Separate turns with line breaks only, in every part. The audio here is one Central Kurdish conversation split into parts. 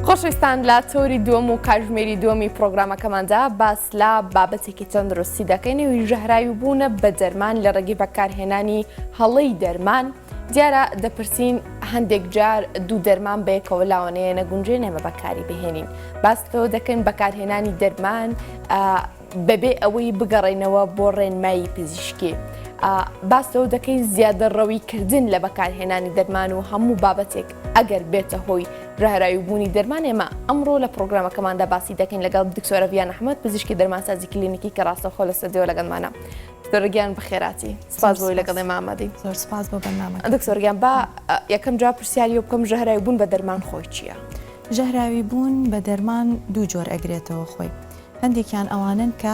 خۆشەویستان لە تۆری دووەم و کاتژمێری دووەمی پرۆگرامەکەماندا باس لە بابەتێکی تەندروستی دەکەینەوەی ژەهراوی بوونە بە دەرمان لە ڕێگەی بەکارهێنانی هەڵەی دەرمان. دیارە دەپرسین هەندێک جار دوو دەرمان بەیەکەوە لاوانەیە نەگونجێ نەمە بەکاری بهێنین. باسەوە دەکەین بەکارهێنانی دەرمان بەبێ ئەوەی بگەڕێنەوە بۆ ڕێنمایی پزیشکی. باسەوە دەکەین زیادە ڕەویکردن لە بەکارهێنانی دەرمان و هەموو بابەتێک ئەگەر بێتە هۆی ژەهراوی بوونی دەرمان. ئێمە ئەمڕۆ لە پرۆگرامەکەماندا باسی دەکەین لەگەڵ دکتۆرە ڤیان ئەحمەد پزیشکی دەرمانسازی کلینیکی کە ڕاستەوخۆ لە سەردەوە لەگەڵمانە. دکتۆرە گیان بەخێراتی، سپاس بۆی لەگەڵ ئێمە ئامادەی.
زۆر سپاس بۆ بەرنامەکە.
دکتۆر گیان با یەکەم جا پرسیاریە بکەم ژەهراوی بوون بە دەرمان خۆی چییە؟
ژەهراوی بوون بە دەرمان دوو جۆر ئەگرێتەوە خۆی. هەندێکیان ئەوانن کە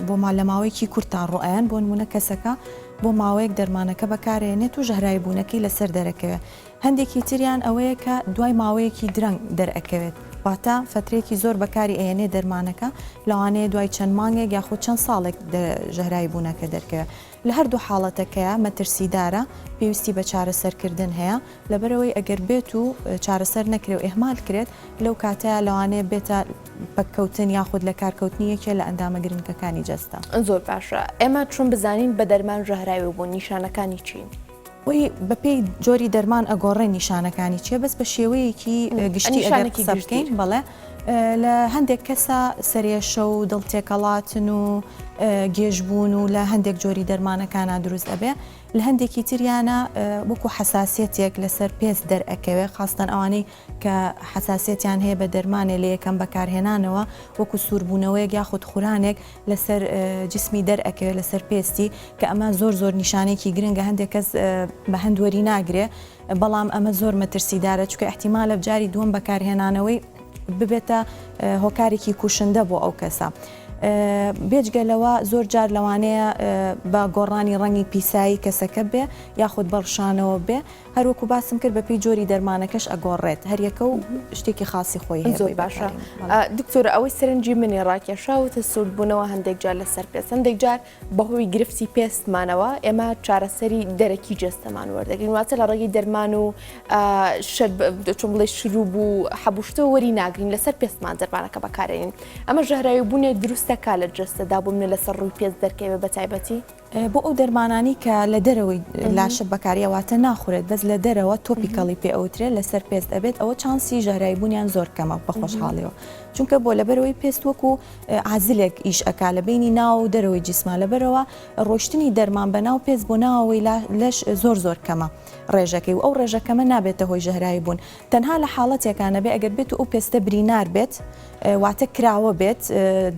بۆ لە ماوەیەکی کورتان ڕۆیان بۆ نمونە کەسەکە بۆ ماوەیەک دەرمانەکە بەکارێنێت و ژەهراوی بوونەکەی لەسەر دەرەکەوێت. هەندێکی تریان ئەوەیە کە دوای ماوەیەکی درەنگ دەرەکەوێت، واتە فترێکی زۆر بەکاری ئەێنێ دەرمانەکە لەوانەیە دوای چەند مانگێک یاخود چەند ساڵێک ژەهراوی بوونەکە دەرکەوێت. لە هەردوو حاڵەتەکەیە مەترسیدارە، پێویستی بە چارەسەرکردن هەیە، لەبەرەوەی ئەگەر بێت و چارەسەر نەکرێ و ئێهمال کرێت لەو کاتەیە لەوانەیە بێتە پەککەوتن یاخود لە کارکەوتنی یەکێ لە ئەندامە گرنگەکانی جەستە.
زۆر باشە. ئێمە چۆن بزانین بە دەرمان ژەهراوی بوون نیشانەکانی چین؟
وی بەپێی جۆری دەرمان ئەگۆڕێ نیشانەکانی چیە، بەس بە شێوەیەکی گشتی ئەگەر قسە بکەین بەڵێ لە هەندێک کەسە سەرێشە و دڵتێکەڵاتن و گێژبوون و لە هەندێک جۆری دەرمانەکانە دروست ئەبێ، لە هەندێکی تریانە وەکو حساسیەتێک لەسەر پێست دەرئەکەوێ، خاستن ئەوانەی کە حساسیەتیان هەیە بە دەرمانێ لە یەکەم بەکارهێنانەوە وەکو سووربوونەوەیەک یاخود خورانێک لەسەر جسمی دەرئەکەوێت لەسەر پێستی، کە ئەمە زۆر نیشانێکی گرنگە. هەندێک کەس بە هەندوەری ناگرێ، بەڵام ئەمە زۆر مەترسیدارە چونکە احتیمالە بجاری دووەم بەکارهێنانەوەی ببێتە هۆکارێکی کوشندە بۆ ئەو کەسە. بێجگەلەوە زۆر جار لەوانەیە بە گۆڕانی ڕەنگی پیسایی کەسەکە بێ یاخود بەڕشانەوە بێ، هەروەکو باسم کرد بە پێی جۆری دەرمانەکەش ئەگۆڕێت، هەریەکە و شتێکی خاصی خۆی هەیە.
زۆر باشە. دکتۆرە ئەوەی سەرنجی منی ڕاکێشاوتە سوودبوونەوە هەندێک جار لەسەر پێست، هەندێک جار بەهۆی گرفتی پێستمانەوە ئێمە چارەسەری دەرەکی جەستەمان وەردەگرین، واتە لە ڕێگەی دەرمان و چۆن بڵێ شروب و حەبوشتەوە وەری ناگرین، لەسەر پێستمان دەرمانەکە بەکارێنین. ئەمە ژەهراوی بوونێ دروستەکە لە جەستەدا بۆ منە لەسەر ڕووی پێست دەرکەوێت بە تایبەتی؟
بۆ ئەو دەرمانانی کە لە دەرەوەی لاشە بەکاریەوەتە ناخورێت، بەس لە دەرەوە تۆپیکەڵی پێ ئەوترێت لەسەر پێست ئەبێت، ئەوە چانسی ژەهراوی بوونیان زۆر کەمە بە خۆشحاڵیەوە، چونکە بۆ لەبەرەوەی پێست وەکو عازلێک ئیش ئەکا لە بینی ناو و دەرەوەی جسمە، لەبەرەوە ڕۆشتنی دەرمان بە ناو پێست بۆ ناوەوەی لەش زۆر کەمە ڕێژەکەی و ئەو ڕێژەکەمە نابێتە هۆی ژەهراوی بوون. تەنها لە حاڵەتێکانە بێ ئەگەر بێت و ئەو پێستە برینار بێت، واتە کراوە بێت،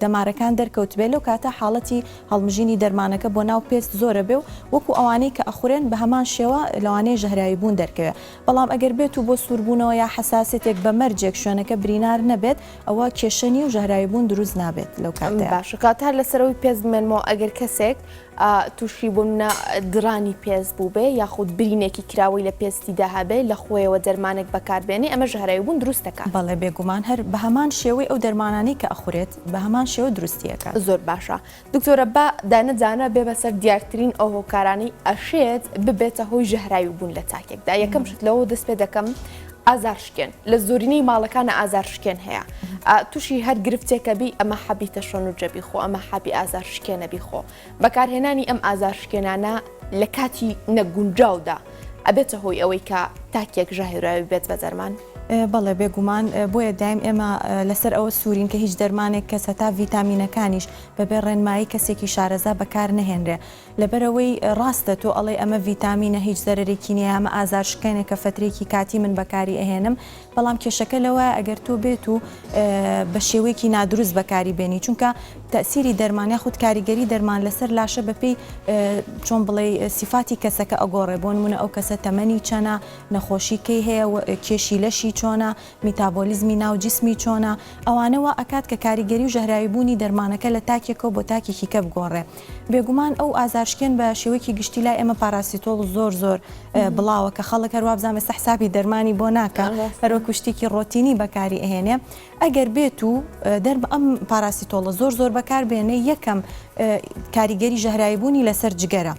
دەمارەکان دەرکەوت بێت، لەو کاتە حاڵەتی هەڵمژینی دەرمانەکە بۆ ناو پێست زۆرە بێ و وەکو ئەوانەی کە ئەخورێن بە هەمان شێوە لەوانەیە ژەهراوی بوون دەرکەوێت. بەڵام ئەگەر بێت و بۆ سووربوونەوە یا حساسێتێک بە مەرجێک شوێنەکە برینار نەبێت، ئەوە کێشەنی و ژەهراوی بوون دروست نابێت لەو کاتەیە.
باشە. کاتار لەسەرەوەی پێست بمێنمەوە ئەگەر کەسێک تووشی بوون درانی پێست بوو بێ یاخود برینێکی کراوەی لە پێستی داهابێ لە خۆیەوە دەرمانێک بەکاربێنێ، ئەمە ژەهراوی بوون دروستەکە؟
بەڵێ بێگومان هەر بە هەمان شێوەی ئەو دەرمانانەی کە ئەخورێت بە هەمان شێوە دروستیەکە.
زۆر باشە. دکتۆرە با دانەجانە بێ بەسەر دیارترین ئەو هۆکارانی ئەشێت ببێتە هۆی ژەهراوی بوون لە تاکێکدا. یەکەم شت لەوە دەست پێ دەکەم ئازارشکێن، لە زۆرینەی ماڵەکانە ئازارشکێن هەیە، تووشی هەر گرفتێکە بی ئەمە حەبیتە شۆن و جەبی خۆ، ئەمە حەبی ئازارشکێنە بی خۆ. بەکارهێنانی ئەم ئازارشکێنانە لە کاتی نەگونجاودا ئەبێتە هۆی ئەوەی کە تاکێک ژەهراوی بێت بە دەرمان؟
بەڵێ بێگومان بۆیە دایم ئێمە لەسەر ئەوە سوورین کە هیچ دەرمانێک کە سەتا ڤیتامینەکانیش بەبێ ڕێنمایی کەسێکی شارەزا بەکار نەهێنرێ، لەبەرەوەی ڕاستە تۆ ئەڵێ ئەمە ڤیتامینە هیچ زەرێکی نیە، ئەمە ئازارشکێنێکە فترێکی کاتی من بەکاری ئەهێنم، بەڵام کێشەکە لەوە ئەگەر تۆ بێت و بە شێوەیەکی نادروست بەکاری بێنی، چونکە تەسیری دەرمانیا خود کاریگەری دەرمان لەسەر لاشە بەپێی چۆن بڵێ سیفاتی کەسەکە ئەگۆڕێ، بۆ نمونە ئەو کەسە تەمەنی چەنە، نەخۆشیکەی هەیە، کێشی لەشی چۆنە، میتابۆلیزمی ناو جسمی چۆنە، ئەوانەوە ئەکات کە کاریگەری و ژەهراوی بوونی دەرمانەکە لە تاکێکەوە بۆ تاکێکی کە بگۆڕێ. بێگومان ئەو ئازارشکێن بە شێوەیەکی گشتی لای ئێمە پاراسیتۆڵ زۆر بڵاوە کە خەڵک هەروە بزانێت حسابی دەرمانی بۆ ناکە، هەروەکو شتێکی ڕۆتینی بەکاری ئەهێنێ. ئەگەر بێت و ئەم پاراسیتۆڵە زۆر بەکاربێنێ، یەکەم کاریگەری ژەهراوی بوونی لەسەر جگەرە.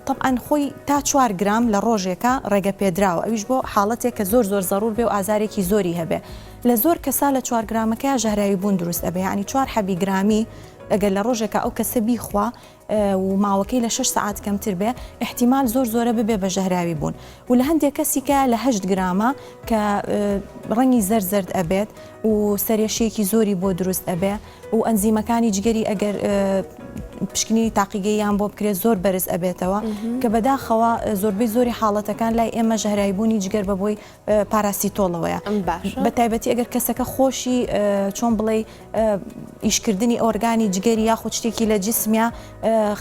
طبعاً خۆی تا 4 گرام لە ڕۆژێکە ڕێگە پێدراوە، ئەویش بۆ حاڵەتێک کە زۆر زەڕور بێ و ئازارێکی زۆری هەبێ. لە زۆر کەسا لە 4 گرامەکە ژەهراوی بوون دروست ئەبێ، ینی 4 حەبی گرامی ئەگەر لە ڕۆژێکە ئەو کەسە بیخوا و ماوەکەی لە 6 ساعات کەمتر بێ احتیمال زۆرە ببێ بە ژەهراوی بوون و لە هەندێک کەسیکە لە 8 گرامە کە ڕەنگی زەرد ئەبێت و سەرێشەیەکی زۆری بۆ دروست ئەبێ و ئەنزیمەکانی جگەری ئەگەر پشکنی تاقیگەیان بۆ بکرێت زۆر بەرز ئەبێتەوە کە بەداخەوە زۆربەی زۆری حاڵەتەکان لای ئێمە ژەهراویبوونی جگەر بە بۆی پاراسیتۆڵەوەیە بە تایبەتی ئەگەر کەسەکە خۆشی چۆن بڵێ ئیشکردنی ئۆرگانی جگەری یاخود شتێکی لە جسمیا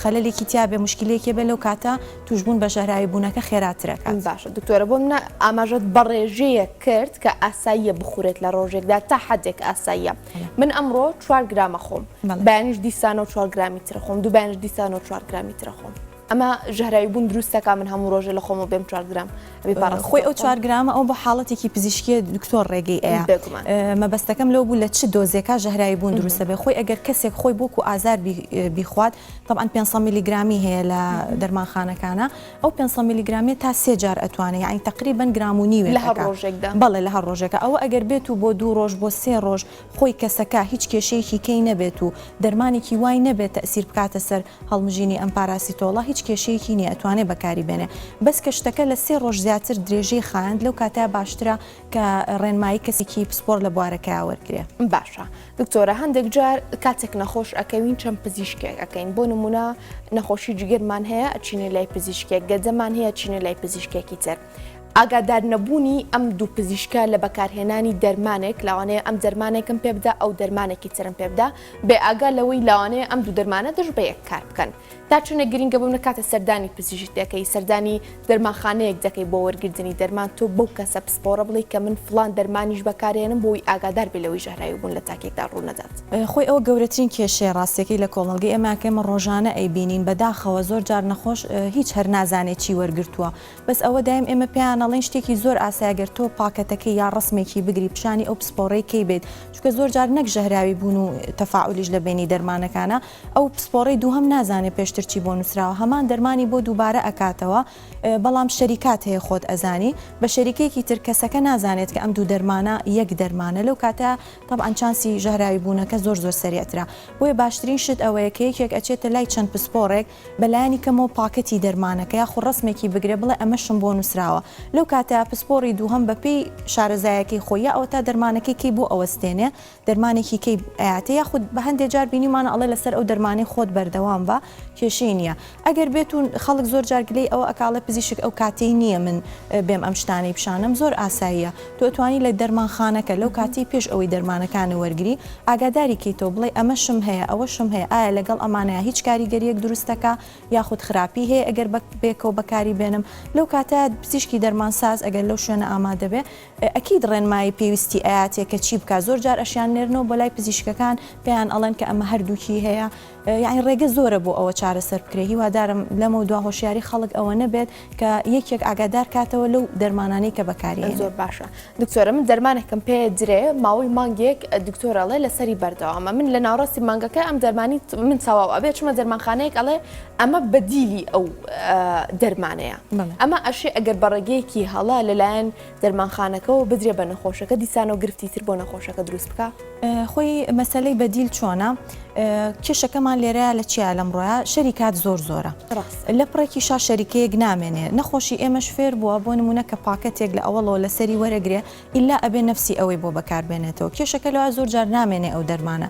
خەلەلێکی تیا بێ مشکلێکی بێ لەو کاتە توشبوون بە ژەهراویبوونەکە خێراترەکە.
باشە دکتۆرە بۆ منە ئاماژەت بەڕێژەیە کرد کە ئاساییە بخورێت لە ڕۆژێکدا تا حدێک ئاساییە. من ئەمڕۆ 4 گرامە خۆم بەیانیش دیسانە و 4 گرامی ترە خۆم دوو بەیانش دیسانە و 4 گرامی ترە خۆم. ئەمە ژەهراویبوون دروستەکە من هەموو ڕۆژە لە خۆمە بێم 4 گرام
خۆی ئەو 4 گرامە ئەو بە حاڵەتێکی پزیشکی دکتۆر ڕێگەی ئەیە مەبەستەکەم لەو بوو لە چ دۆزێکە ژەهراویبوون دروستە بێ خۆی ئەگەر کەسێک خۆی بۆکو ئازار بیخوات طبعاً 500 میلیگرامی هەیە لە دەرمانخانەکانە ئەو 500 میلیگرامی تا 3 جار ئەتوانێت یعنی تقریباً گرام و نیوێ
لە هەر ڕۆژێکدا
بەڵێ لە هەر ڕۆژێکە ئەوە ئەگەر بێت و بۆ 2 ڕۆژ بۆ 3 ڕۆژ خۆی کەسەکە هیچ کێشەیەکی کەی نەبێت و دەرمانێکی وای نەبێت تەئسیر بکاتە سەر هەڵمژینی ئەم پاراسیتۆڵە هیچ کێشەیەکی نییە ئەتوانێت بەکاری بێنێ بەس کە شتەکە لە 3 ڕۆژ زیاتر درێژەی خاند لەو کاتە باشترە کە ڕێنمایی کەسێکی پسپۆر لە بوارەکە وەرگێ.
باشە دکتۆرە هەندێک جار کاتێک نەخۆش ئەکەوین چەند پزیشکێک ئەەکەین بۆ نمونە نەخۆشی جگەرمان هەیە ئەچینە لای پزیشکێک گەجەمان هەیە چینە لای پزیشکێکی تر. ئاگادار نەبوونی ئەم دوو پزیشکە لە بەکارهێنانی دەرمانێک لەوانەیە ئەم دەرمانێکم پێ بدە ئەو دەرمانێکی ترم پێ بدە بێ ئاگا لەوەی لەوانەیە ئەم دوو دەرمانە دەش بە یەک کار بکەن تا چونە گرنگە بووم نکاتە سەردانی پزیشک دەکەی سەردانی دەرمانخانەیەک دەکەی بۆ وەرگردنی دەرمان تۆ بەو کەسە پسپۆرە بڵێ کە من فلان دەرمانیش بەکارێنم بۆی ئاگادار بێ لەوەی ژەهراویبوون لە تاکێکدا ڕوو نەدات.
خۆی ئەوە گەورەترین کێشەیە ڕاستیەکەی لە کۆمەڵگەی ئێماکەمە ڕۆژانە ئەیبینین بەداخەوە زۆر جار نەخۆش هیچ هەر نازانێت چی وەرگرتووە بەس ئەوە دایم ئێمە پێیان ئەڵێن شتێکی زۆر ئاسایگەر تۆ پاکەتەکەی یا ڕسمێکی بگری پیشانی ئەو پسپۆڕەی کەی بێت چونکە زۆر جار نەک ژەهراویبوون و تەفاعولیش لە بینی دەرمانەکانە ئەو پسپۆڕەی دووهەم نازانێت پێشتر چی بۆ نووسراوە هەمان دەرمانی بۆ دووبارە ئەکاتەوە بەڵام شەریکات هەیە خۆت ئەزانی بە شەریکێکی تر کەسەکە نازانێت کە ئەم دوو دەرمانە یەک دەرمانە لەو کاتە طبعاً چانسی ژەهراویبوونەکە زۆر سەریعترە بۆیە باشترین شت ئەوەیە کە یەکێک ئەچێتە لای چەند پسپۆڕێک بەلایانی کەمەوە پاکەتی دەرمانەکە یا خۆ ڕسمێکی بگرێ بڵێ ئەمەشم بۆ نووسراوە لەو کاتە پسپۆڕی دووهەم بەپێی شارەزایەکەی خۆی ئەوە تا دەرمانەکەی کەی بۆ ئەوەستێنێ دەرمانێکی کەی ئاەتە یاخود بە هەندێک جار بینیمانە ئەڵێ لەسەر ئەو دەرمانی خۆت بەردەوام بە کێشەی نییە ئەگەر بێتون خەڵک زۆر جارگلەی ئەوە ئەکاڵە پزیشک ئەو کاتەی نییە من بێم ئەم شتانەی پیشانم زۆر ئاساییە تۆ توانی لە دەرمانخانەکە لەو کاتی پێش ئەوەی دەرمانەکانە وەرگری ئاگاداری کەیتەوە بڵێ ئەمەشم هەیە ئەوەشم هەیە ئایا لەگەڵ ئەمانەیە هیچ کاریگەریەک دروستەکە یاخود خراپی هەیە ئەگەر بێکەوە بەکاری بێنم لەو کاتە پزیشکی دەرمانساز ئەگەر لەو شوێنە ئامادە بێ ئەکید ڕێنمایی پێویستی ئاەتێک کە چی بکە زۆر جار ئەشیان نێرنەوە بۆ لای پزیشکەکان پێیان ئەڵێن کە ئەمە هەردووکی هەیە یعنی ڕێگە زۆرە بۆ ئەوە چارەسەر بکرێ هیوادارم لەمە دوا هۆشیاری خەڵک ئەوە نەبێت کە یەکێک ئاگادار کاتەوە لەو دەرمانانەی کە بەکاری
زۆر باشە دکتۆرە من دەرمانێکم پێ درێ ماوەی مانگێک دکتۆرەڵێ لەسەری بەردەوامە من لە ناوڕاستی مانگەکە ئەم دەرمانی من چاواو ئەبێ چمە دەرمانخانەیەک ئەڵێ ئەمە بەدیلی ئەو دەرمانەیە ئەمە ئەشێ ئەگەر بەڕێگەیەکی هەڵا لەلایەن دەرمانخانەکەەوە بدرێ بە نەخۆشەکە دیسانە و گرفتی تر بۆ نەخۆشەکە دروست بکە
خۆی مەسەلەی بەدیل چۆنە کێشەکەمان لێرەیە لە چیا لەمڕۆیە شەریکات زۆرە لە پڕێکی شا شەریکەیەک نامێنێ نەخۆشی ئێمەش فێر بووە بۆ نمونە کە پاکەتێک لە ئەوڵەوە لەسەری وەرەگرێ ئیلا ئەبێ نفسی ئەوەی بۆ بەکاربێنێتەوە کێشەکە لەوە زۆر جار نامێنێ ئەو دەرمانە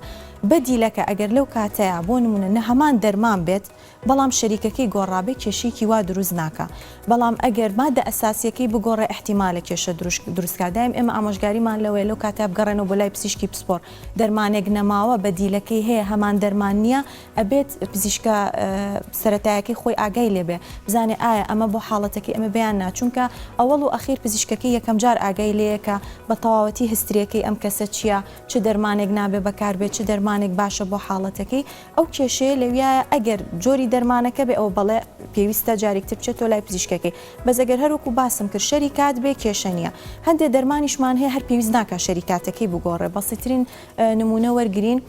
بەدیلەکە ئەگەر لەو کاتەیە بۆ نمونە نە هەمان دەرمان بێت بەڵام شەریکەکەی گۆڕابێت کێشێکی وا دروست ناکە بەڵام ئەگەر مادە ئەساسیەکەی بگۆڕێ احتیمالە کێشە دروستکە دایم ئێمە ئامۆژگاریمان لەوەی لەو کاتە بگەڕێنەوە بۆ لای پزیشکی پسپۆر دەرمانێک نەماوە بەدیلەکەی هەیە هەمان دەرمان نییە ئەبێت پزیشکە سەرەتایەکەی خۆی ئاگای لێبێ بزانێ ئایا ئەمە بۆ حاڵەتەکەی ئەمە بەیان ناچونکە ئەوەڵ و ئەخیر پزیشکەکەی یەکەم جار ئاگای لەیەکە بە تەواوەتی هستریەکەی ئەم کەسە چییە چ دەرمانێک نابێ بەکاربێت چ دەرمانێک باشە بۆ حاڵەتەکەی ئەو کێشەیە لەویە ئەگەر جۆری دەرمانەکە بێ ئەو بەڵێ پێویستە جارێکتر بچێتەوە لای پزیشکەکەی بەزەگەر هەروکو باسم کرد شەریکات بێ کێشە نییە هەندێک دەرمانیشمان هەیە هەر پێویست ناکە شەریکاتەکەی بگۆڕێ بەسیترین نمونە وەرگرین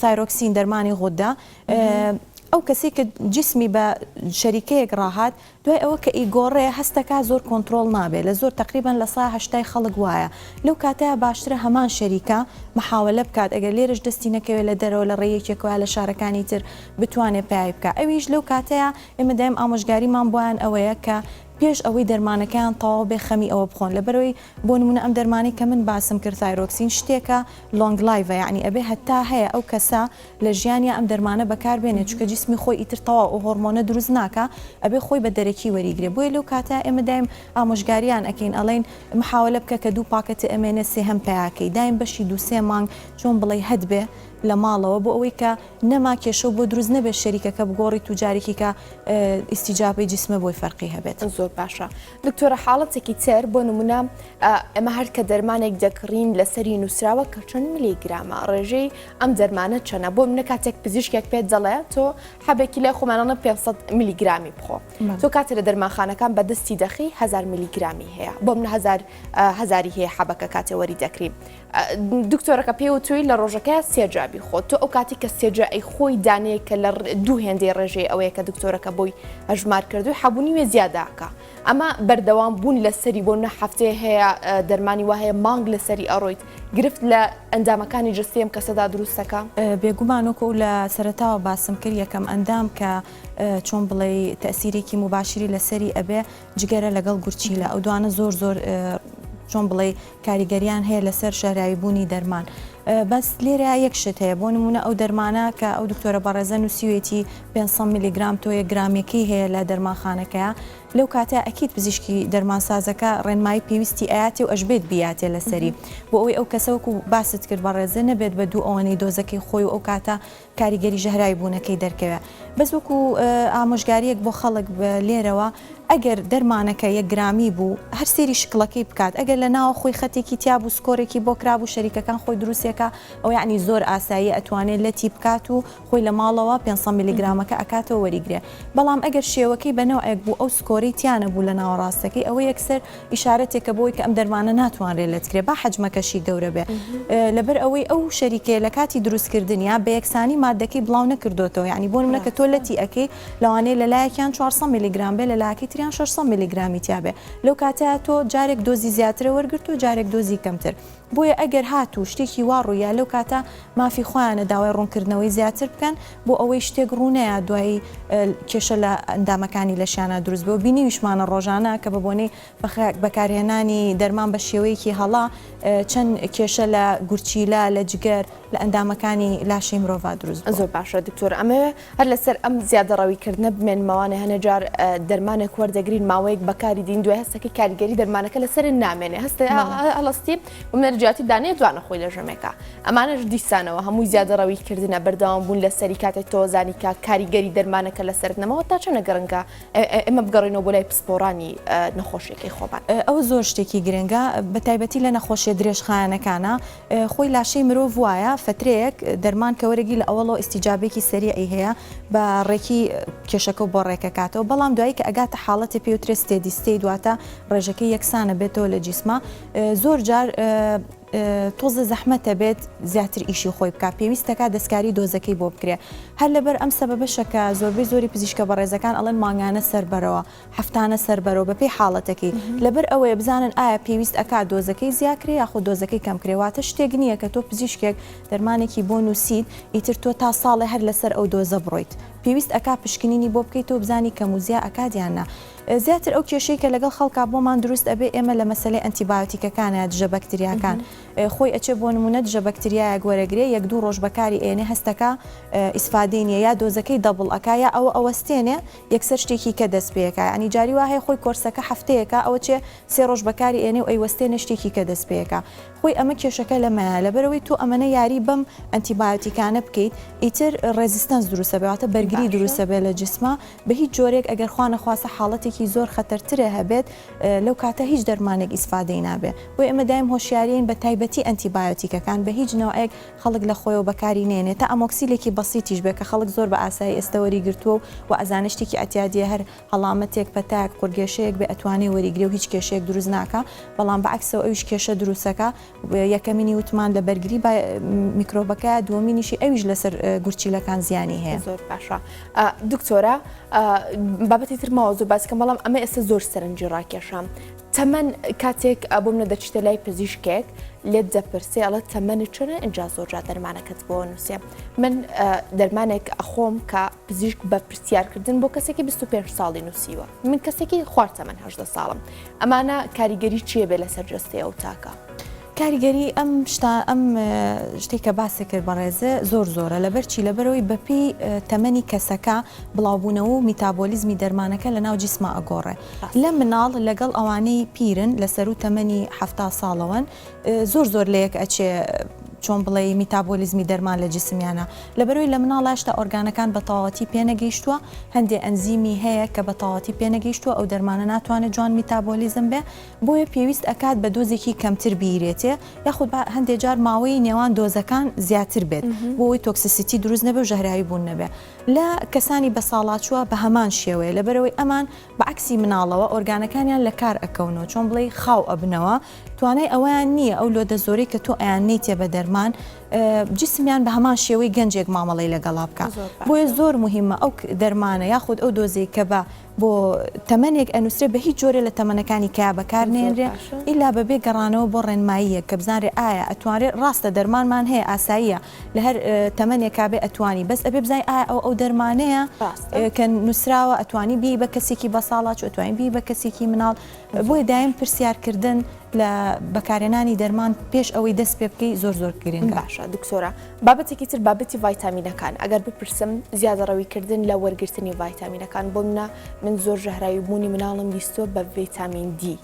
تایرۆکسین دەرمانی غۆدا ئەو کەسی کە جسمی بە شەریکەیەک ڕاهات دوای ئەوە کە ئیگۆڕێ هەستەکە زۆر کۆنتترۆل نابێت لە زۆر تقریبان لە 180 خەڵک وایە لەو کاتەیە باشترە هەمان شەریکە محاولە بکات ئەگەر لێرش دەستی نەکەوێت لە دەرەوە لە ڕێیەکێکەوە لە شارەکانی تر بتوانێت پای بکە ئەویش لەو کاتەیە ئێمە دایم ئامۆژگاریمان بۆیان ئەوەیە کە پێش ئەوەی دەرمانەکەیان تەواو بێ خەمی ئەوە بخۆن لەبەرەوەی بۆ نمونە ئەم دەرمانی کە من باسم کرد تایرۆکسین شتێکە لۆنگ لایڤە یعنی ئەبێ هەتا هەیە ئەو کەسە لە ژیانیا ئەم دەرمانە بەکاربێنێت چکە جسمی خۆی ئیتر تەواو ئەو هۆرمۆنە دروست ناکە ئەبێ خۆی بە دەرەکی وەریگرێ بۆیە لەو کاتە ئێمە دایم ئامۆژگاریان ئەکەین ئەڵێن محاولە بکە کە 2 پاکەتە ئەمێنە سێهەم پیاکەی دایم بەشی 2-3 مانگ چۆن بڵێ هەد بێ لە ماڵەوە بۆ ئەوەی کە نەما کێشە بۆ دروست نەبێت شەریکەکە بگۆڕی توجارێکی کە ئیسیجابەی جسمە بۆی فەرقی هەبێت
زۆر باشە دکتۆرە حاڵەتێکی تر بۆ نمونە ئەمە هەر کە دەرمانێک دەکڕین لەسەری نووسراوە کە چەند میلیگرامە ڕێژەی ئەم دەرمانە چەنە بۆ منە کاتێک پزیشکێک پێت دەڵێ تۆ حەبێکی لای خۆمانانە 500 میلیگرامی بخۆ تۆ کاتە لە دەرمانخانەکان بەدەستی دەخی 1000 میلیگرامی هەیە بۆ من هزاری هەیە حەبەکە کاتێ وەری دەکرین دکتۆرەکە پێوتوی لە ڕۆژەکە سێجابی خۆ تۆ ئەو کاتی کە سێجا ئەی خۆی دانەیە کە لە 2 هێندەی ڕێژەیە ئەوەیە کە دکتۆرەکە بۆی هەژمار کردوی حەبوونی وێ زیاداکە ئەمە بەردەوام بوون لەسەری بۆ نە هەفتەیە هەیە دەرمانی وهەیە مانگ لەسەری ئەڕۆیت گرفت لە ئەندامەکانی جستیم کەسەدا دروستەکە
بێگومانۆکە و لە سەرەتاوە باسم کرد یەکەم ئەندام کە چۆن بڵێ تەسیرێکی مباشری لەسەری ئەبێ جگەرە لەگەڵ گورچیلە ئەو دوانە زۆر چۆن بڵێ کاریگەریان هەیە لەسەر شەرایی بوونی دەرمان بەس لێرە یەک شت هەیە بۆ نمونە ئەو دەرمانە کە ئەو دکتۆرە بەڕێزە نووسیوێتی 500 میلیگرام تۆ 1 گرامێکی هەیە لە دەرمانخانەکەیە لەو کاتە ئەکید پزیشکی دەرمانسازەکە ڕێنمایی پێویستی ئاياتی و ئەشبێت بیاتێ لەسەری بۆ ئەوەی ئەو کەسەوەکو باست کرد بەڕێزە نەبێت بە 2 ئەوەنەی دۆزەکەی خۆی و ئەو کاتە کاریگەری ژەهرایی بوونەکەی دەرکەوێت بەس وەکو ئامۆژگاریەک بۆ خەڵک لێرەوە ئەگەر دەرمانەکە 1 گرامی بوو هەر سێری شکڵەکەی بکات ئەگەر لە ناوە خۆی خەتێکی تیا بوو سکۆرێکی بۆ کرابوو شەریکەکان خۆی دروستێکە ئەو یعنی زۆر ئاسایی ئەتوانێت لە تی بکات و خۆی لە ماڵەوە 500 میلیگرامەکە ئەکاتەوە وەریگرێ بەڵام ئەگەر شێوەکەی بەنەوەیەک بوو ئەو سکۆری تیانە بوو لە ناوەڕاستەکەی ئەوە یەکسەر ئیشارەتێکە بۆی کە ئەم دەرمانە ناتوانرێت لەتکرێ با حەجمەکەشی گەورە بێ لەبەر ئەوەی ئەو شەریکێ لە کاتی دروستکردنیا بە یەکسانی مادەکەی بڵاو نەکردوتەوە یعنی بۆ نمونە کە تۆ لەتی ئەەکەی لەوانەیە لەلایەکیان 400 میلیگرام بێ لەلایەکی تریان 600 میلیگرامی تیابێ لەو کاتەیە تۆ جارێک دۆزی زیاترە وەرگرت و جارێک دۆزی کەمتر بۆیە ئەگەر هاتوو شتێکی وا ڕوویە لەو کاتە مافی خۆیانە داوای ڕوونکردنەوەی زیاتر بکەن بۆ ئەوەی شتێک ڕوونەیە دوایی کێشە لە ئەندامەکانی لە شانە دروست بێ و بینیویشمانە ڕۆژانە کە بە بۆنەی بەکارهێنانی دەرمان بە شێوەیەکی هەڵا چەند کێشە لە گورچیلە لە جگەر لە ئەندامەکانی لاشەی مرۆڤ دروست
زۆر باشە دکتۆر ئەمە هەر لەسەر ئەم زیادەڕەویکردنە بمێنمەوانە هەنەجار دەرمانێک وەردەگرین ماوەیەک بەکاری دین دوای هەستەکەی کاریگەری دەرمانەکە لەسەر نامێنێ هەستا هەڵستی ومەرجاتی دانێت دوانە خۆی لە ژەمێکە ئەمانەش دیسانەوە هەمووی زیادەڕەویکردنە بەردەوام بوون لە سەری کاتێک تۆزانیکە کاریگەری دەرمانەکە لەسەر نەمەوە تا چەنە گەڕنگە ئێمە بگەڕینەوە بۆ لای پسپۆڕانی نەخۆشیەکەی خۆمان
ئەو زۆر شتێکی گرنگە بە تایبەتی لە نەخۆشیە درێژخایەنەکانە خۆی لاشەی مرۆڤ وایە فترەیەک دەرمان کە وەرەگی لە ئەوڵەوە ئیسیجابێکی سەریعی هەیە بە ڕێکی کێشەکە و بۆ ڕێکەکاتەوە بەڵام دوایی کە ئەگاتە حاڵەتی پێوترێت ستێدی ستێی دواتە ڕێژەکەی یەکسانە بێتەوە لە جیسمە زۆر جار تۆزە زەحمەتە بێت زیاتر ئیشی خۆی بکات پێویستەکە دەستکاری دۆزەکەی بۆ بکرێ هەر لەبەر ئەم سەبەبەشەکە زۆربەی زۆری پزیشکە بەڕێزەکان ئەڵێن مانگانە سەربەرەوە هەفتانە سەربەرەوە بەپێی حاڵەتەکەی لەبەر ئەوەیە بزانن ئایا پێویست ئەکات دۆزەکەی زیاکرێ یاخۆ دۆزەکەی کەم کرێواتە شتێک نییە کە تۆ پزیشکێک دەرمانێکی بۆ نووسیت ئیتر تۆ تا ساڵێ هەر لەسەر ئەو دۆزە بڕۆیت پێویست ئەکا پشکنینی بۆ بکەیت تۆ بزانی کەموزیە ئەکادیاننا زیاتر ئەو کێشەی کە لەگەڵ خەڵکا بۆمان دروست ئەبێ ئێمە لە مەسەلەی ئەنتیبایۆتیکەکانە دژە بەکتریاکان خۆی ئەچێ بۆ نمونە دژە بەکتریایەک وەرەگرێ 1-2 ڕۆژ بەکاری ئێنێ هەستەکە ئیسفادەی نیە یا دۆزەکەی دەبڵ ئەکا یا ئەوە ئەوەستێنێ یەکسەر شتێکی کە دەست پێەکە ئەنی جاری وایە خۆی کۆرسەکە هەفتەیەەکە ئەوە چێ 3 ڕۆژ بەکاری ئێنێ و ئەیوەستێنێ شتێکی کە دەست پێەکە خۆی ئەمە کێشەکە لەمەیە لەبەرەوەی تو ئەمەنە یاری بەم ئەنتیبایۆتیکانە بکەیت ئیتر ڕێزیستەنس دروستە بێتە بەرگری دروستە بێ لە جسمە بە هیچ جۆرێک ئەگەر خوانە خواسە حاڵەتێکی زۆر خەتەرترە هەبێت لەو کاتە هیچ دەرمانێک ئیسفادەی نابێ بۆ ئێمە دایم هۆشیارین بە تایبەت تایبەتی ئەنتیبایۆتیکەکان بە هیچ نوعێک خەڵک لە خۆیەوە بەکاری نێنێ تا ئەمۆکسیلێکی بەسیتیش بێ کە خەڵک زۆر بە ئاسایی ئێستەوەری گرتووە و ئەزانشتێکی ئەتیادیە هەر هەڵامەتێک پەتاک قورگێشەیەک بێ ئەتوانێ وەریگرێ و هیچ کێشەیەک دروست ناکە بەڵام بەعکسەوە ئەویش کێشە دروستەکە یەکەمینی وتمان لە بەرگری میکرۆبەکە دووەمینیشی ئەویش لەسەر گورچیلەکان زیانی هەیە.
زۆر باشە دکتۆرە بابەتی تر ماوە زۆر باسکەم بەڵام ئەمە ئێستا زۆر سەرنجی ڕاکێشام تەمەەن کاتێک بۆم نە دەچیتە لای پزیشکێک لێت دەپرسێ ئەڵە تەمەنی چنە اینجا زۆرجا دەرمانەکەت بۆ نووسێ من دەرمانێک ئەخۆم کە پزیشک بە پرسیارکردن بۆ کەسێکی 25 ساڵی نووسیوە من کەسێکی خوارد تەمەن 18 ساڵم ئەمانە کاریگەری چیە بێ لەسەر جستەیە و تاکە
کاریگەری ئەم شتێک کە باسی کرد بەڕێزە زۆر زۆرە لەبەرچی لەبەرەوەی بەپی تەمەنی کەسەکە بڵاوبوونەوە و میتابۆلیزمی دەرمانەکە لە ناو جیسمە ئەگۆڕێ لە مناڵ لەگەڵ ئەوانەی پیرن لەسەر و تەمەنی 70 ساڵەوەن زۆر لە یەک ئەچێ چۆن بڵێ میتابۆلیزمی دەرمان لە جسمیانە لەبەرەوەی لە مناڵاشتا ئۆرگانەکان بە تەواوەتی پێنەگەیشتووە هەندێک ئەنزیمی هەیە کە بە تەواوەتی پێنەگەیشتووە ئەو دەرمانە ناتوانێت جوان میتابۆلیزم بێ بۆیە پێویست ئەکات بە دۆزێکی کەمتر بیرێتێ یاخود هەندێک جار ماوەی نێوان دۆزەکان زیاتر بێت بۆی تۆکسیسیتی دروست نەبێ و ژەهراوی بوون نەبێ لە کەسانی بە ساڵاتچووە بە هەمان شێوەیە لەبەرەوەی ئەمان بەعکسی مناڵەوە ئۆرگانەکانیان لە کار ئەکەونەوە چۆن بڵێ خاو ئەبنەوە توانای ئەویان نییە ئەو لۆدە زۆرەی کە تۆ ئەیان نەیتێ بە دەرمان جسمیان بە هەمان شێوەی گەنجێک مامەڵی لەگەڵا بکە بۆیە زۆر مهمە ئەو دەرمانە یاخود ئەو دۆزەی کە بە بۆ تەمەنێک ئەنووسێ بە هیچ جۆرە لە تەمەنەکانی کیا بەکار نێنرێ ئیلا بەبێ گەڕانەوە بۆ ڕێنماییە کە بزانرێ ئایا ئەتوانێت ڕاستە دەرمانمان هەیە ئاساییە لە هەر تەمەنێکا بێ ئەتوانی بەس ئەبێ بزای ئایا ئەو دەرمانەیە کە نووسراوە ئەتوانی بی بە کەسێکی بە ساڵات و ئەتوانی بی بە کەسێکی مناڵ بۆی دایم پرسیارکردن لە بەکارێنانی دەرمان پێش ئەوەی دەست پێ بکەی زۆر گرنگە.
باشە دکتۆرە بابەتێکی تر بابەتی ڤایتامینەکان ئەگەر بپرسم زیادەڕەویکردن لە وەرگرتنی ڤایتامینەکان بۆ منە من زۆر ژەهراوی بوونی مناڵم بیستۆ بە ڤیتامین دی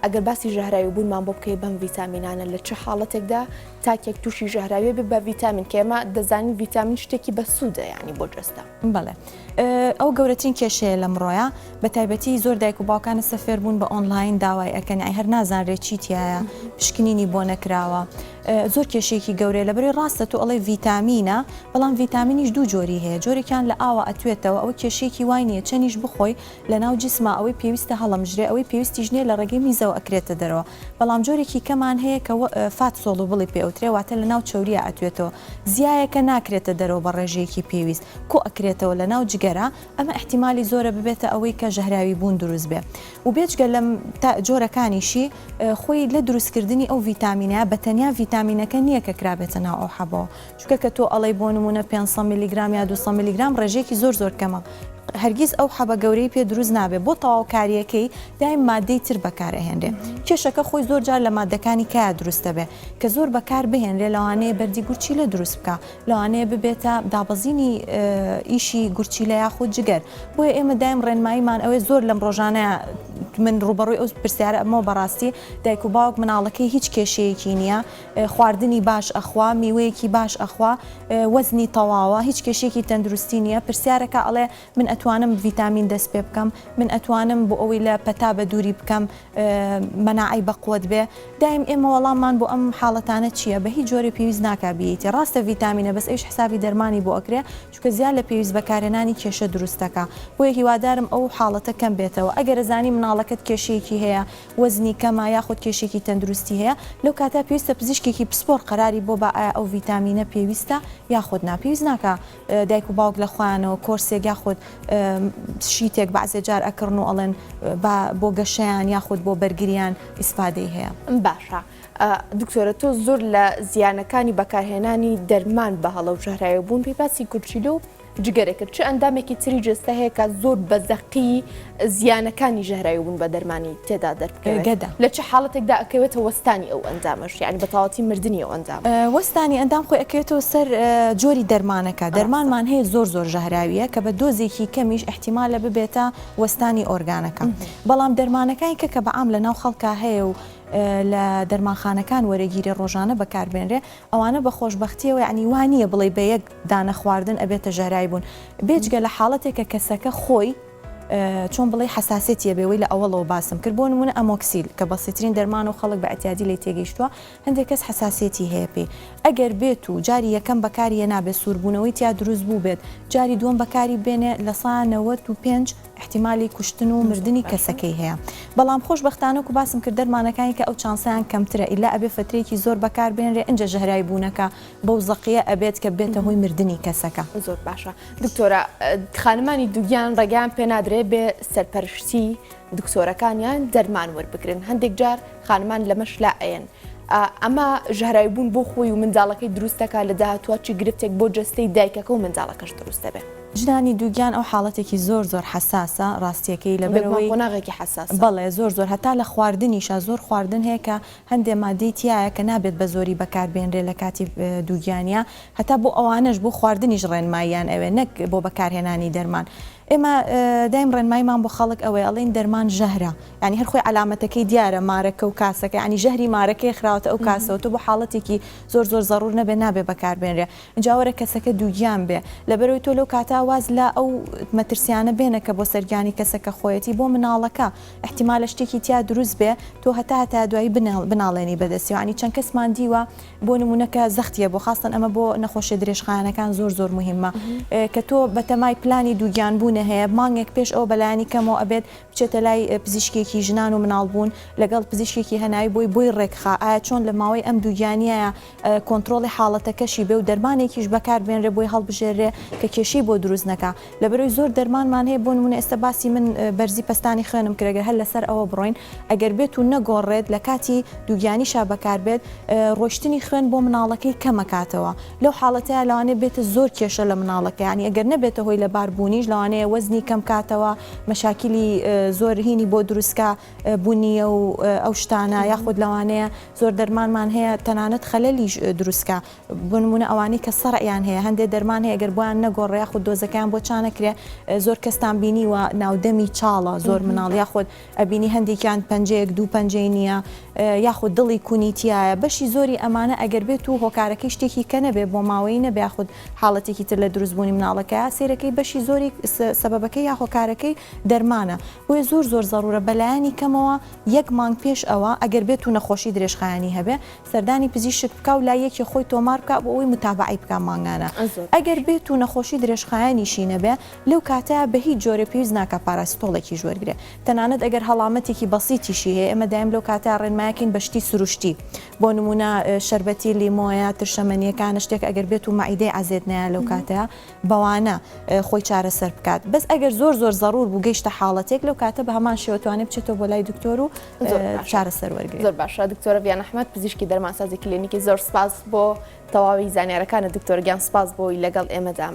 ئەگەر باسی ژەهراوی بوونمان بۆ بکەی بەم ڤیتامینانە لە چه حاڵەتێکدا تاکێک تووشی ژەهراوی بێ بە ڤیتامین کە ئێمە دەزانین ڤیتامین شتێکی بە سوودە ینی بۆ جەستە
بەڵێ ئەو گەورەترین کێشەیە لە مرۆیە بە تایبەتی زۆر دایک و باوکانە سەفێر بوون بە ئۆنلاین داوای ئەەکەن ئای هەر نازانرێت چیتیایە پشکنینی بۆ نەکراوە زۆر کێشێکی گەورەیە لەبەرەوەی ڕاستە تو ئەڵێ ڤیتامینە بەڵام ڤیتامینیش دوو جۆری هەیە جۆرێکیان لە ئاوە ئەتوێتەوە ئەوە کێشێکی وای نییە چەندیش بخۆی لە ناو جسمە ئەوەی پێویستە هەڵەمژرێ ئەوەی پێویستی ژنێ لە ڕێگەی میزەوە ئەکرێتە دەرەوە بەڵام جۆرێکی کەمان هەیە کە فات سۆڵ بڵی پێوترێ واتە لە ناو چەوریە ئەتوێتەوە زیایەکە ناکرێتە دەرەوە بە ڕێژەیەکی پێویست کۆ ئەکرێتەوە لە ناو جگەرە ئەمە احتیمالی زۆرە ببێتە ئەوەی کە ژەهراوی بوون دروست بێ و بێجگە لەم جۆرەکانیشی خۆی لە دروستکردنی ئەو ڤیتامینە بە تەنیا ڤیتامینەکە نییە کە کرابێتە ناو ئەو حەبەوە چونکە کە تۆ ئەڵەی بۆ نمونە 500 میلیگرام یا 200 میلیگرام ڕێژێکی زۆر کەمە هەرگیز ئەو حەبە گەورەی پێ دروست نابێت بۆ تەواوکاریەکەی دایم مادەی تر بەکارهێنرێ کێشەکە خۆی زۆر جار لە مادەکانی کایە دروستە بێ کە زۆر بەکار بهێنرێ لەوانەیە بەردی گورچیلە دروست بکە لەوانەیە ببێتە دابەزینی ئیشی گورچیلە یاخود جگەر بۆیە ئێمە دایم ڕێنماییمان ئەوەی زۆر لەم ڕۆژانەیە من ڕوبەڕووی ئەو پرسیارە ئەمە بەڕاستی دایک و باوک مناڵەکەی هیچ کێشەیەکی نییە خواردنی باش ئەخوا میوەیەکی باش ئەخوا وەزنی تەواوە هیچ کێشێکی تەندروستی نییە پرسیارەکە ئەڵێ من ئەتوانم ڤیتامین دەست پێ بکەم من ئەتوانم بۆ ئەوەی لە پەتا بە دووری بکەم مەناعی بەقوت بێ دایم ئێمە وەڵاممان بۆ ئەم حاڵەتانە چییە بە هیچ جۆرە پێویست ناکابیێتی ڕاستە ڤیتامینە بەس ئەوش حسابی دەرمانی بۆ ئەکرێ چونکە زیاد لە پێویست بەکارهێنانی کێشە دروستەکە بۆیە هیوادارم ئەو حاڵەتە کەم بێتەوە ئەگەر زانی مناڵەکەت کێشەیەکی هەیە وەزنی کەما یاخود کێشێکی تەندروستی هەیە لەو کاتا پێویستە پزیشکێکی پسپۆر قەراری بۆ بە ئایا ئەو ڤیتامینە پێویستە یاخود ناپێویست ناکە دایک و باوک لە خوانەوە کۆرسێک یاخود شیتێک بەعزێ جار ئەکردن و ئەڵێن بۆ گەشەیان یاخود بۆ بەرگریان ئیسپادەی هەیە
باشە دکتۆرە تۆ زۆر لە زیانەکانی بەکارهێنانی دەرمان بە هەڵە و ژەهراوی بوون پێی باسی گورچیلە و جگەرێکرد چه ئەندامێکی تری جستە هەیە کە زۆر بەزەقی زیانەکانی ژەهراوی بوون بە دەرمانی تێدا دەربکەوێت لە چه حاڵەتێکدا ئەکەوێتە وەستانی ئەو ئەندامەش یعنی بە تەواوەتی مردنی ئەو ئەندام
وەستانی ئەندام خۆی ئەکەوێتەوە سەر جۆری دەرمانەکە دەرمانمان هەیە زۆر ژەهراویە کە بە دۆزێکی کەمیش احتیمالە ببێتە وەستانی ئۆرگانەکە بەڵام دەرمانەکانی کە بەعام لە ناو خەڵکا هەیە و لە دەرمانخانەکان وەرەگیری ڕۆژانە بەکاربێنرێ ئەوانە بە خۆشببختیەوە ینی وانە بڵێ بە یەک دانە خواردن ئەبێتە ژەهراوی بوون بێجگە لە حاڵەتێک کە کەسەکە خۆی چۆن بڵێ حساسێتیە بێەوەی لە ئەوڵەوە باسم کرد بۆ نمونە ئەمۆکسیل کە بەسیترین دەرمان و خەڵک بە ئەتیادی لێ تێگەیشتووە هەندێک کەس حساسێتی هەیە پێی ئەگەر بێت و جاری یەکەم بەکاریە نابێت سووربوونەوەی تیا دروست بوو بێت جاری دووەم بەکاری بێنێ لە 95 احتیمالی کوشتن و مردنی کەسەکەی هەیە بەڵام خۆشبەختانە و باسم کرد دەرمانەکانی کە ئەو چانسیان کەمترە ئیلا ئەبێ فترێکی زۆر بەکار بێنرێ ئەنجە ژەهرایی بوونەکە بەو زەقیە ئەبێت کە بێتە هۆی مردنی کەسەکە
زۆر باشە دکتۆرە خانمانی دووگیان ڕێگەیان پێ نادرێ بێ سەرپەرشتی دکتۆرەکانیان دەرمان وەربگرن هەندێک جار خانمان لەمەش لا ئەیەن ئەمە ژەهرایی بوون بۆ خۆی و منداڵەکەی دروستەکە لە داهاتوە چی گرفتێک بۆ جستەی دایکەکە و منداڵەکەش دروستە بێت
ژنانی دووگیان ئەو حاڵەتێکی زۆر حساسە ڕاستیەکەی لەبەرەوەی
قۆناغێکی حساس
بەڵێ زۆر هەتا لە خواردنیشە زۆر خواردن هەیە کە هەندێ مادەی تایە کە نابێت بە زۆری بەکاربێنرێ لە کاتی دووگیانە هەتا بۆ ئەوانش بۆ خواردنیش ڕێنماییان ئەوێ نەک بۆ بەکارهێنانی دەرمان ئێمە دایم ڕێنماییمان بۆ خەڵک ئەوەی ئەڵێن دەرمان ژەهرە ینی هەر خۆی علامەتەکەی دیارە مارەکە و کاسەکە ینی ژەهری مارەکەی خراوەتە ئەو کاسەوە تۆ بۆ حاڵەتێکی زۆر ضرور نەبێ بەکاربێنرێ جاوەرە کەسەکە دووگیان بێ لەبەرەوەی تۆ لەو کاتا واز لە ئەو مەترسیانە بێنە کە بۆ سەرگیانی کەسەکە خۆیەتی بۆ مناڵەکە احتیمالە شتێکی تیا دروست بێ تۆ هەتا دوایی بناڵێنی بەدەستیەوە ینی چەند کەسمان دیوە بۆ نمونونەکە زەختیە بۆ خاستن ئەمە بۆ نەخۆشی درێژخایەنەکان زۆر مهمە کە تۆ بەتەمای پلانی دووگیان بوون هەیە مانگێک پێش ئەو بەلایانی کەمەوە ئەبێت بچێتە لای پزیشکێکی ژنان و مناڵبوون لەگەڵ پزیشکێکی هەناوی بۆی ڕێکخا ئایا چۆن لە ماوەی ئەم دووگیانیایە کۆنتترۆڵی حاڵەتەکەشی بێ و دەرمانێکیش بەکار بێنرێ بۆی هەڵبژێرێ کە کێشەی بۆ دروست نەکا لەبەرەوەی زۆر دەرمانمان هەیە بۆ نمونە ئێستا باسی من بەرزی پستانی خوێنم کرێگە هەر لەسەر ئەوە بڕۆین ئەگەر بێت و نەگۆڕێت لە کاتی دووگیانیشا بەکار بێت ڕۆشتنی خوێن بۆ مناڵەکەی کەمەکاتەوە لەو حاڵەتەیە لەوانێ بێتە زۆر کێشە لە مناڵەکە ینی ئەگەر نەبێتە هۆی لە باربوونیش لەوانەیە وەزنی کەم کاتەوە مەشاکلی زۆر هینی بۆ دروستکە بوونیە و ئەو شتانە یاخود لەوانەیە زۆر دەرمانمان هەیە تەنانەت خەلەلیش دروستکە بۆ نمونە ئەوانەی کە سەرعیان هەیە هەندێک دەرمان هەیە ئەگەر بۆیان نەگۆڕێ یاخود دۆزەکەیان بۆ چانەکرێ زۆر کەستان بینی و ناودەمی چاڵە زۆر مناڵ یاخود ئەبینی هەندێکیان پەنجەیەک دوو پەنجەی نییە یاخود دڵی کونیتیایە بەشی زۆری ئەمانە ئەگەر بێت و هۆکارەکەی شتێکی کە نەبێ بۆ ماوەی نەبێ یاخود حاڵەتێکی تر لە دروستبوونی مناڵەکە سێرەکەی بەشی زۆری سەبەبەکەی یا هۆکارەکەی دەرمانە بۆیە زۆر ضرورە بەلایانی کەمەوە یەک مانگ پێش ئەوە ئەگەر بێت و نەخۆشی درێژخایانی هەبێ سەردانی پزیشک بکە و لایەکی خۆی تۆمار بکە بۆ ئەوی متابعی بکە مانگانە ئەگەر بێت و نەخۆشی درێژخایانیشی نەبێ لەو کاتەیە بە هیچ جۆرە پێویست ناکە پاراستۆڵێکی ژوەرگرێ تەنانەت ئەگەر هەڵامەتێکی بەسیتیشی هەیە ئێمە دایم لەو کاتە ڕێنمایەکەین بەشتی سروشتی بۆ نمونە شەربەتی لیمۆیە ترشەمەنیەکانە شتێک ئەگەر بێت و مەعیدەی عەزێت نایە لەو کاتەیە بەوانە خۆی چارەسەر بکات بەس ئەگەر زۆر ضرور بوو گەیشتە حاڵەتێک لەو کاتە بە هەمان شێوەتوانێت بچێتەوە بۆ لای دکتۆر و چارەسەر وەرگێت
زۆر باشە دکتۆرە ڤیان ئەحمەد پزیشکی دەرمانسازی کلینیکی زۆر سپاس بۆ تەواوی زانیارەکانە دکتۆر گیان سپاس بۆی لەگەڵ ئێمەدا